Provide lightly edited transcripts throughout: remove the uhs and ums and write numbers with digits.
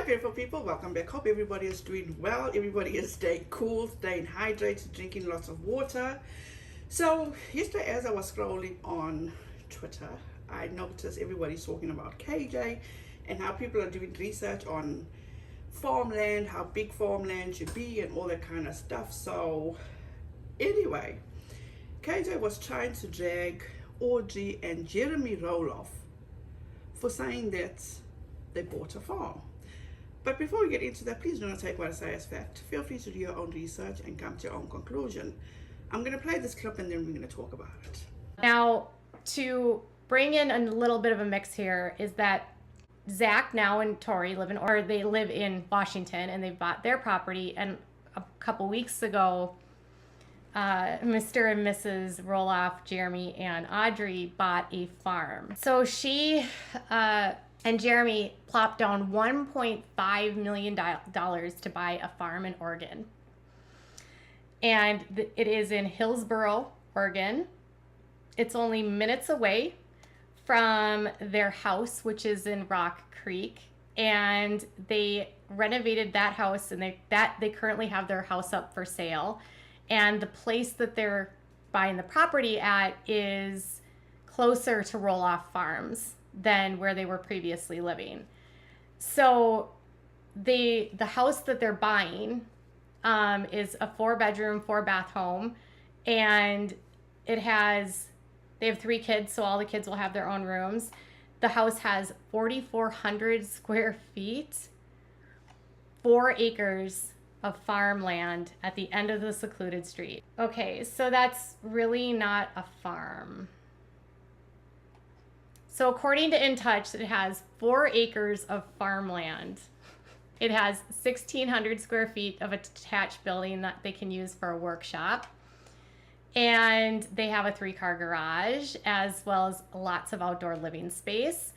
beautiful people, welcome back. Hope everybody is doing well. Everybody is staying cool, staying hydrated, drinking lots of water. So yesterday as I was scrolling on Twitter, I noticed everybody's talking about KJ and how people are doing research on farmland, how big farmland should be and all that kind of stuff. So anyway, KJ was trying to drag Audrey and Jeremy Roloff for saying that they bought a farm. But before we get into that, please do not take what I say as fact. Feel free to do your own research and come to your own conclusion. I'm going to play this clip and then we're going to talk about it. Now, to bring in a little bit of a mix here is that Zach now and Tori live in Washington, and they've bought their property. And a couple weeks ago, Mr. and Mrs. Roloff, Jeremy and Audrey bought a farm. So she and Jeremy plopped down $1.5 million to buy a farm in Oregon. And it is in Hillsboro, Oregon. It's only minutes away from their house, which is in Rock Creek. And they renovated that house, and they currently have their house up for sale. And the place that they're buying the property at is closer to Roloff Farms than where they were previously living. So the house that they're buying is a 4-bedroom, 4-bath home, and they have 3 kids, so all the kids will have their own rooms. The house has 4,400 square feet, 4 acres of farmland at the end of the secluded street. Okay, so that's really not a farm. So according to In Touch, it has 4 acres of farmland. It has 1,600 square feet of a detached building that they can use for a workshop. And they have a 3-car garage, as well as lots of outdoor living space.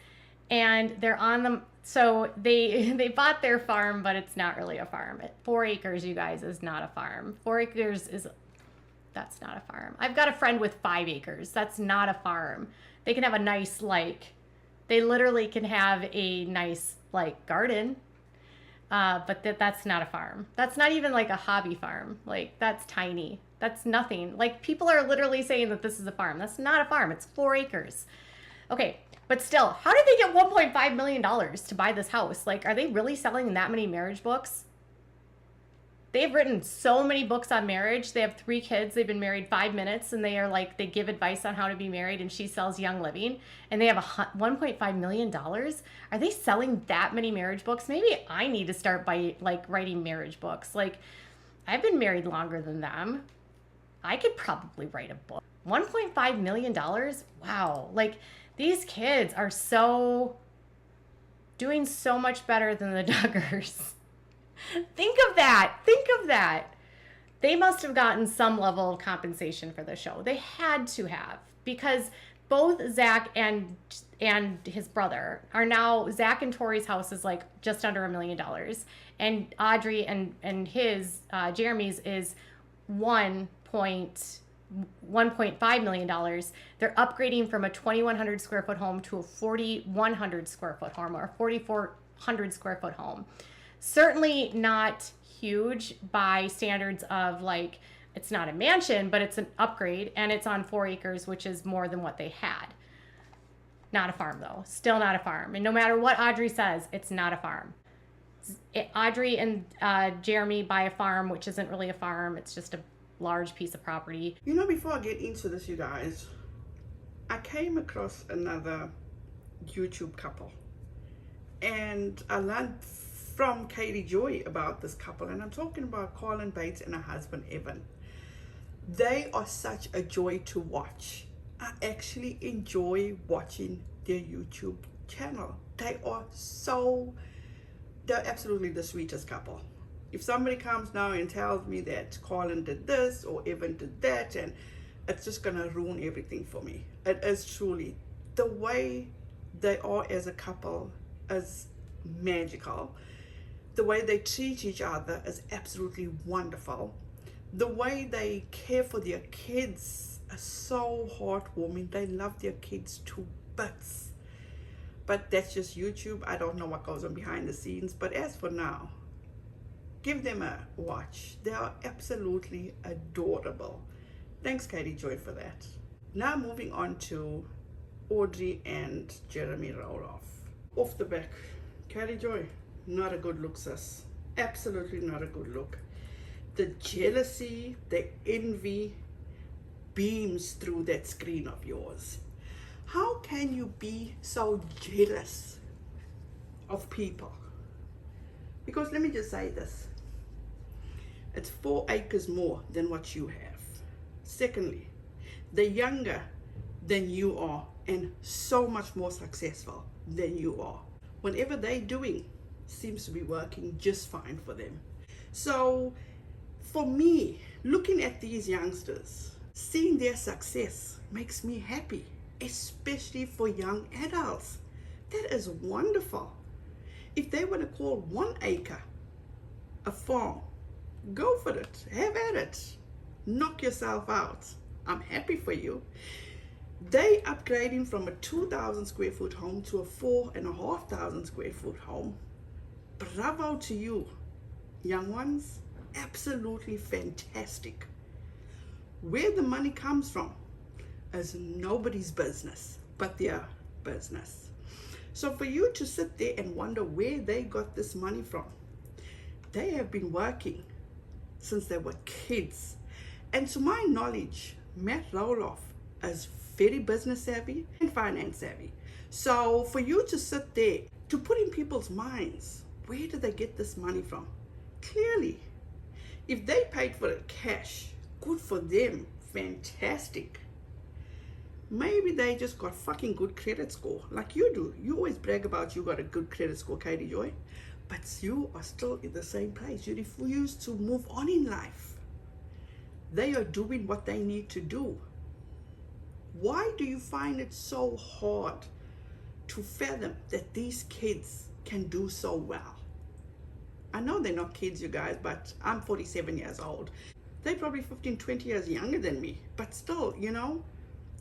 And they're on the, so they bought their farm, but it's not really a farm. 4 acres, you guys, is not a farm. 4 acres that's not a farm. I've got a friend with 5 acres. That's not a farm. They can have a nice, they literally can have a nice, garden. But that's not a farm. That's not even a hobby farm. That's tiny. That's nothing. People are literally saying that this is a farm. That's not a farm. It's 4 acres. Okay, but still, how did they get $1.5 million to buy this house? Are they really selling that many marriage books? They've written so many books on marriage. They have 3 kids. They've been married 5 minutes, and they give advice on how to be married, and she sells Young Living, and they have $1.5 million. Are they selling that many marriage books? Maybe I need to start by writing marriage books. I've been married longer than them. I could probably write a book. $1.5 million? Wow. These kids are doing so much better than the Duggars. Think of that. They must have gotten some level of compensation for the show. They had to have, because both Zach and his brother are now, Zach and Tori's house is just under $1 million. And Audrey and his, Jeremy's, is $1.5 million. They're upgrading from a 2,100 square foot home to a 4,100 square foot home, or a 4,400 square foot home. Certainly not huge by standards of it's not a mansion, but it's an upgrade, and it's on 4 acres, which is more than what they had. Not a farm though, still not a farm. And no matter what Audrey says, it's not a farm. Audrey and Jeremy buy a farm, which isn't really a farm. It's just a large piece of property. Before I get into this, you guys, I came across another YouTube couple, and I learned from Katie Joy about this couple, and I'm talking about Colin Bates and her husband Evan. They are such a joy to watch. I actually enjoy watching their YouTube channel. They're absolutely the sweetest couple. If somebody comes now and tells me that Colin did this or Evan did that, and it's just gonna ruin everything for me. It is truly, the way they are as a couple is magical. The way they treat each other is absolutely wonderful. The way they care for their kids is so heartwarming. They love their kids to bits. but that's just YouTube. I don't know what goes on behind the scenes. But as for now, give them a watch. They are absolutely adorable. Thanks, Katie Joy, for that. Now moving on to Audrey and Jeremy Roloff. Off the back, Katie Joy, not a good look, sis. Absolutely not a good look. The jealousy, the envy beams through that screen of yours. How can you be so jealous of people? Because let me just say this. It's 4 acres more than what you have. Secondly, they're younger than you are and so much more successful than you are. Whatever they're doing seems to be working just fine for them. So for me, looking at these youngsters, seeing their success makes me happy, especially for young adults. That is wonderful. If they want to call 1 acre a farm, go for it, have at it, knock yourself out. I'm happy for you. They upgrading from a 2,000 square foot home to a 4,500 square foot home. Bravo to you, young ones. Absolutely fantastic. Where the money comes from is nobody's business but their business. So for you to sit there and wonder where they got this money from, they have been working since they were kids. And to my knowledge, Matt Roloff is very business savvy and finance savvy. So for you to sit there, to put in people's minds, where did they get this money from? Clearly, if they paid for it cash, good for them, fantastic. Maybe they just got fucking good credit score like you do. You always brag about you got a good credit score, Katie Joy, but you are still in the same place. You refuse to move on in life. They are doing what they need to do. Why do you find it so hard to fathom that these kids can do so well? I know they're not kids, you guys, but I'm 47 years old. They're probably 15, 20 years younger than me, but still, you know,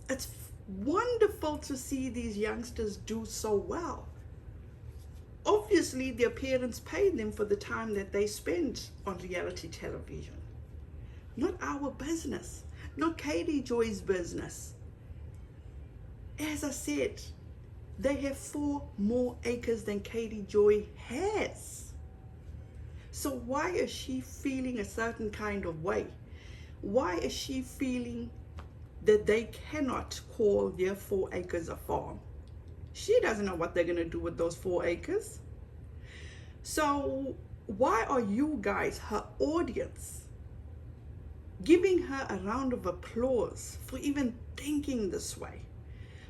it's wonderful to see these youngsters do so well. Obviously, their parents paid them for the time that they spent on reality television. Not our business, not Katie Joy's business. As I said, they have 4 more acres than Katie Joy has. So why is she feeling a certain kind of way? Why is she feeling that they cannot call their 4 acres a farm? She doesn't know what they're going to do with those 4 acres. So why are you guys, her audience, giving her a round of applause for even thinking this way?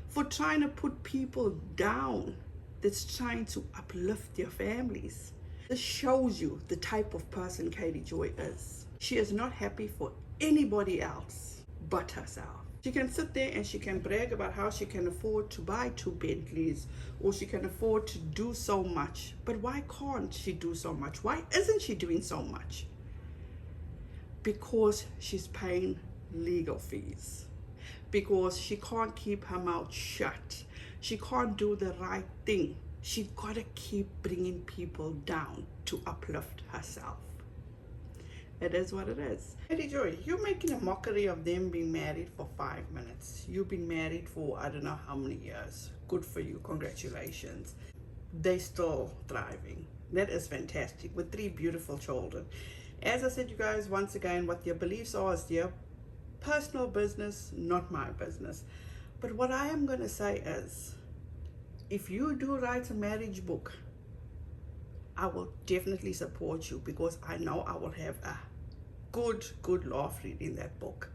For trying to put people down that's trying to uplift their families? This shows you the type of person Katie Joy is. She is not happy for anybody else but herself. She can sit there and she can brag about how she can afford to buy 2 Bentleys, or she can afford to do so much. But why can't she do so much? Why isn't she doing so much? Because she's paying legal fees. Because she can't keep her mouth shut. She can't do the right thing. She gotta keep bringing people down to uplift herself. It is what it is. Katie Joy, you're making a mockery of them being married for 5 minutes. You've been married for I don't know how many years. Good for you. Congratulations. They still thriving. That is fantastic, with 3 beautiful children. As I said, you guys, once again, what their beliefs are is their personal business, not my business. But what I am going to say is, if you do write a marriage book, I will definitely support you, because I know I will have a good laugh reading that book.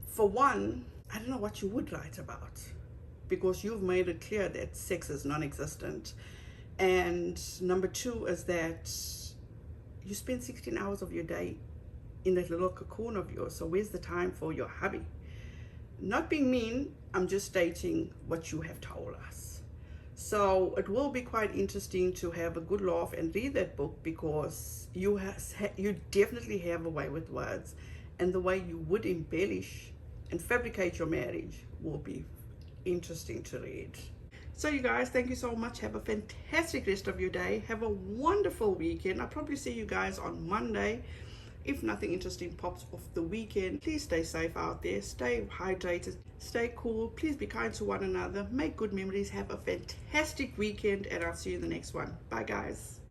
For one, I don't know what you would write about, because you've made it clear that sex is non-existent. And number 2 is that you spend 16 hours of your day in that little cocoon of yours. So where's the time for your hubby? Not being mean, I'm just stating what you have told us. So it will be quite interesting to have a good laugh and read that book, because you definitely have a way with words, and the way you would embellish and fabricate your marriage will be interesting to read. So you guys, thank you so much. Have a fantastic rest of your day. Have a wonderful weekend. I'll probably see you guys on Monday. If nothing interesting pops off the weekend, please stay safe out there. Stay hydrated. Stay cool. Please be kind to one another. Make good memories. Have a fantastic weekend, and I'll see you in the next one. Bye, guys.